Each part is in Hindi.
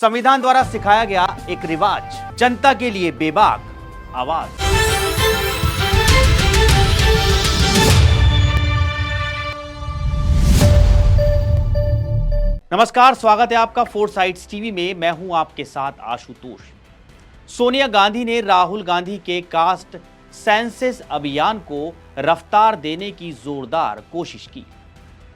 संविधान द्वारा सिखाया गया एक रिवाज, जनता के लिए बेबाक आवाज। नमस्कार, स्वागत है आपका फोरसाइट्स टीवी में। मैं हूं आपके साथ आशुतोष। सोनिया गांधी ने राहुल गांधी के कास्ट सेंसस अभियान को रफ्तार देने की जोरदार कोशिश की।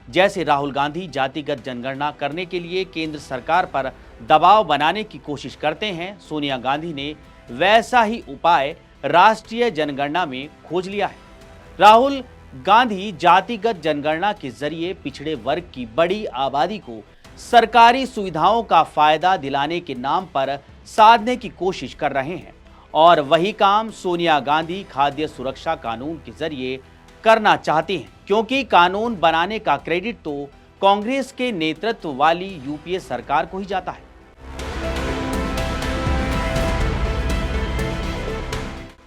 जैसे राहुल गांधी जातिगत जनगणना करने के लिए केंद्र सरकार पर दबाव बनाने की कोशिश करते हैं, सोनिया गांधी ने वैसा ही उपाय राष्ट्रीय जनगणना में खोज लिया है। राहुल गांधी जातिगत जनगणना के जरिए पिछड़े वर्ग की बड़ी आबादी को सरकारी सुविधाओं का फायदा दिलाने के नाम पर साधने की कोशिश कर रहे हैं और वही काम सोनिया गांधी खाद्य सुरक्षा कानून के जरिए करना चाहती हैं, क्योंकि कानून बनाने का क्रेडिट तो कांग्रेस के नेतृत्व वाली यूपीए सरकार को ही जाता है।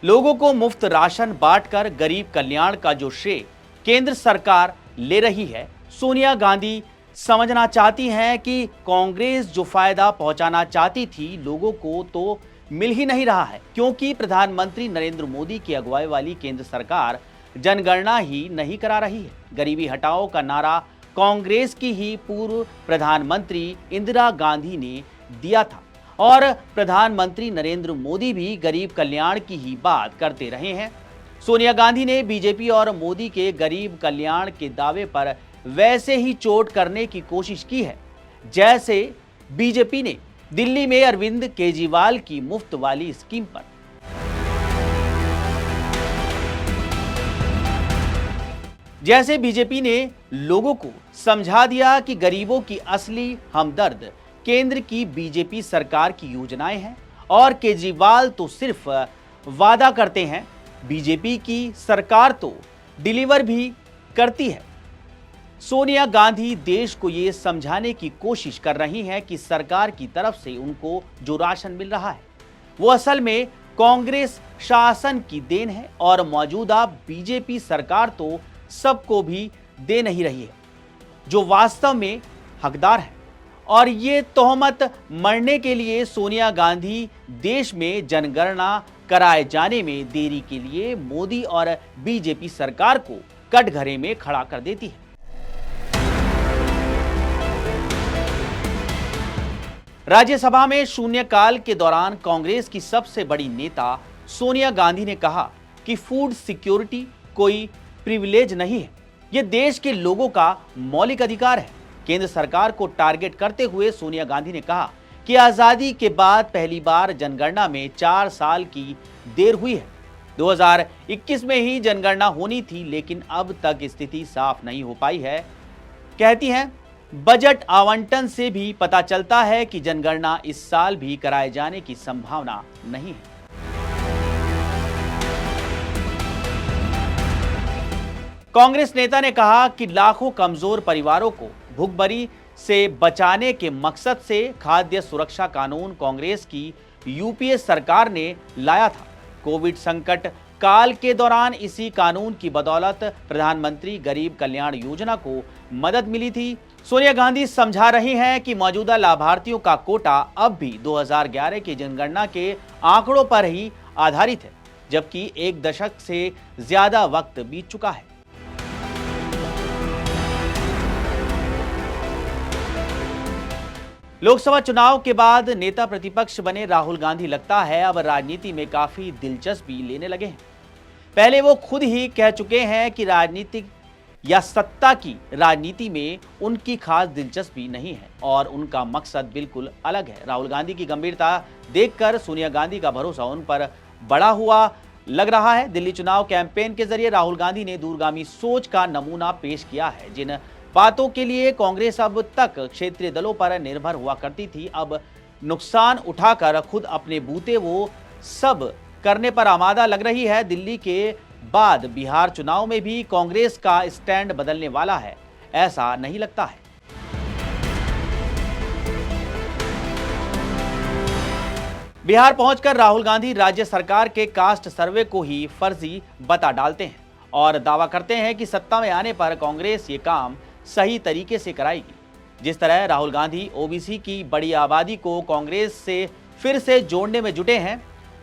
लोगों को मुफ्त राशन बांटकर गरीब कल्याण का जो श्रेय केंद्र सरकार ले रही है, सोनिया गांधी समझना चाहती हैं कि कांग्रेस जो फायदा पहुंचाना चाहती थी लोगों को तो मिल ही नहीं रहा है, क्योंकि प्रधानमंत्री नरेंद्र मोदी की अगुवाई वाली केंद्र सरकार जनगणना ही नहीं करा रही है। गरीबी हटाओ का नारा कांग्रेस की ही पूर्व प्रधानमंत्री इंदिरा गांधी ने दिया था और प्रधानमंत्री नरेंद्र मोदी भी गरीब कल्याण की ही बात करते रहे हैं। सोनिया गांधी ने बीजेपी और मोदी के गरीब कल्याण के दावे पर वैसे ही चोट करने की कोशिश की है, जैसे बीजेपी ने दिल्ली में अरविंद केजरीवाल की मुफ्त वाली स्कीम पर। जैसे बीजेपी ने लोगों को समझा दिया कि गरीबों की असली हमदर्द केंद्र की बीजेपी सरकार की योजनाएं हैं और केजरीवाल तो सिर्फ वादा करते हैं, बीजेपी की सरकार तो डिलीवर भी करती है। सोनिया गांधी देश को ये समझाने की कोशिश कर रही हैं कि सरकार की तरफ से उनको जो राशन मिल रहा है वो असल में कांग्रेस शासन की देन है और मौजूदा बीजेपी सरकार तो सबको भी दे नहीं रही है जो वास्तव में हकदार है। और ये तोहमत मरने के लिए सोनिया गांधी देश में जनगणना कराए जाने में देरी के लिए मोदी और बीजेपी सरकार को कटघरे में खड़ा कर देती है। राज्यसभा में शून्यकाल के दौरान कांग्रेस की सबसे बड़ी नेता सोनिया गांधी ने कहा कि फूड सिक्योरिटी कोई प्रिविलेज नहीं है, यह देश के लोगों का मौलिक अधिकार है। केंद्र सरकार को टारगेट करते हुए सोनिया गांधी ने कहा कि आजादी के बाद पहली बार जनगणना में 4 साल की देर हुई है। 2021 में ही जनगणना होनी थी, लेकिन अब तक स्थिति साफ नहीं हो पाई है। कहती हैं, बजट आवंटन से भी पता चलता है कि जनगणना इस साल भी कराए जाने की संभावना नहीं है। कांग्रेस नेता ने कहा कि लाखों कमजोर परिवारों को भुखमरी से बचाने के मकसद से खाद्य सुरक्षा कानून कांग्रेस की यूपीए सरकार ने लाया था। कोविड संकट काल के दौरान इसी कानून की बदौलत प्रधानमंत्री गरीब कल्याण योजना को मदद मिली थी। सोनिया गांधी समझा रही हैं कि मौजूदा लाभार्थियों का कोटा अब भी 2011 की जनगणना के आंकड़ों पर ही आधारित है, जबकि 1 दशक से ज्यादा वक्त बीत चुका है। लोकसभा चुनाव के बाद नेता प्रतिपक्ष बने राहुल गांधी लगता है अब राजनीति में काफी दिलचस्पी लेने लगे हैं। पहले वो खुद ही कह चुके हैं कि राजनीतिक या सत्ता की राजनीति में उनकी खास दिलचस्पी नहीं है और उनका मकसद बिल्कुल अलग है। राहुल गांधी की गंभीरता देखकर सोनिया गांधी का भरोसा उन पर बढ़ा हुआ लग रहा है। दिल्ली चुनाव कैंपेन के जरिए राहुल गांधी ने दूरगामी सोच का नमूना पेश किया है। जिन बातों के लिए कांग्रेस अब तक क्षेत्रीय दलों पर निर्भर हुआ करती थी, अब नुकसान उठाकर खुद अपने बूते वो सब करने पर आमादा लग रही है। दिल्ली के बाद बिहार चुनाव में भी कांग्रेस का स्टैंड बदलने वाला है, ऐसा नहीं लगता है। बिहार पहुंचकर राहुल गांधी राज्य सरकार के कास्ट सर्वे को ही फर्जी बता डालते हैं और दावा करते हैं कि सत्ता में आने पर कांग्रेस ये काम सही तरीके से कराएगी। जिस तरह राहुल गांधी ओबीसी की बड़ी आबादी को कांग्रेस से फिर से जोड़ने में जुटे हैं,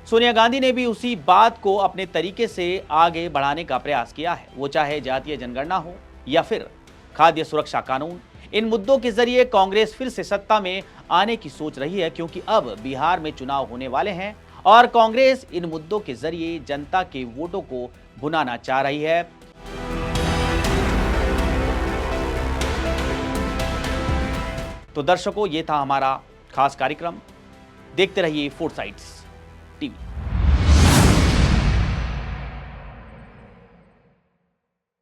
सोनिया गांधी ने भी उसी बात को अपने तरीके से आगे बढ़ाने का प्रयास किया है। वो चाहे जातीय जनगणना हो या फिर खाद्य सुरक्षा कानून, इन मुद्दों के जरिए कांग्रेस फिर से सत्ता में आने की सोच रही है, क्योंकि अब बिहार में चुनाव होने वाले हैं और कांग्रेस इन मुद्दों के जरिए जनता के वोटों को भुनाना चाह रही है। तो दर्शकों, ये था हमारा खास कार्यक्रम। देखते रहिए फोर्साइट्स टीवी।